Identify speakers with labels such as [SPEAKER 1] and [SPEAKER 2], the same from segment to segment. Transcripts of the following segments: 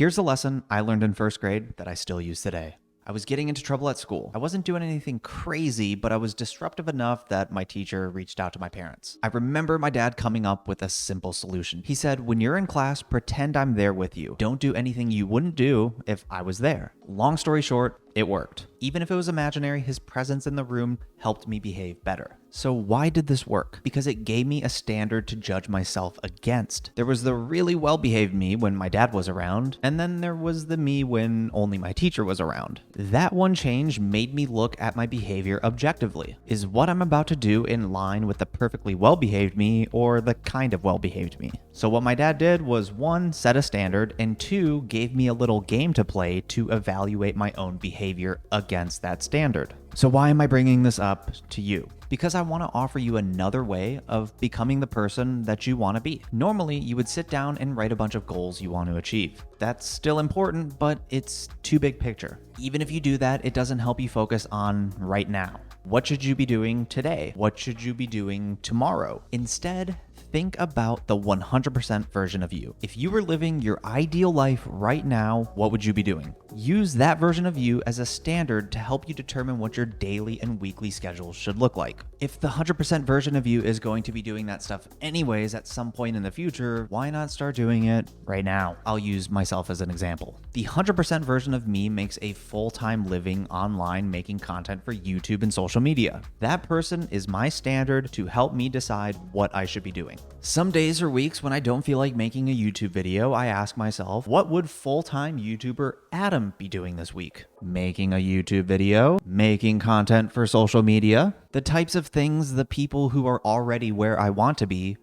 [SPEAKER 1] Here's a lesson I learned in first grade that I still use today. I was getting into trouble at school. I wasn't doing anything crazy, but I was disruptive enough that my teacher reached out to my parents. I remember my dad coming up with a simple solution. He said, when you're in class, pretend I'm there with you. Don't do anything you wouldn't do if I was there. Long story short, it worked. Even if it was imaginary, his presence in the room helped me behave better. So why did this work? Because it gave me a standard to judge myself against. There was the really well-behaved me when my dad was around, and then there was the me when only my teacher was around. That one change made me look at my behavior objectively. Is what I'm about to do in line with the perfectly well-behaved me or the kind of well-behaved me? So what my dad did was 1, set a standard, and 2, gave me a little game to play to evaluate my own behavior against that standard. So why am I bringing this up to you? Because I want to offer you another way of becoming the person that you want to be. Normally, you would sit down and write a bunch of goals you want to achieve. That's still important, but it's too big picture. Even if you do that, it doesn't help you focus on right now. What should you be doing today? What should you be doing tomorrow? Instead, think about the 100% version of you. If you were living your ideal life right now, what would you be doing? Use that version of you as a standard to help you determine what your daily and weekly schedule should look like. If the 100% version of you is going to be doing that stuff anyways at some point in the future, why not start doing it right now? I'll use myself as an example. The 100% version of me makes a full-time living online making content for YouTube and social media. That person is my standard to help me decide what I should be doing. Some days or weeks when I don't feel like making a YouTube video, I ask myself, what would full-time YouTuber Adam be doing this week? Making a YouTube video, making content for social media, the types of things the people who are already where I want to be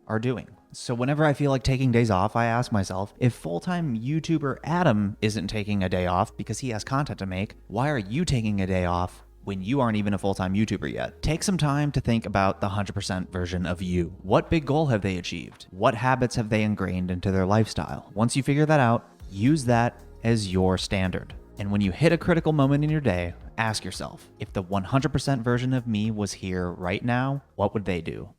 [SPEAKER 1] are doing. So whenever I feel like taking days off, I ask myself, if full-time YouTuber Adam isn't taking a day off because he has content to make, why are you taking a day off when you aren't even a full-time YouTuber yet? Take some time to think about the 100% version of you. What big goal have they achieved? What habits have they ingrained into their lifestyle? Once you figure that out, use that as your standard. And when you hit a critical moment in your day, ask yourself, if the 100% version of me was here right now, what would they do?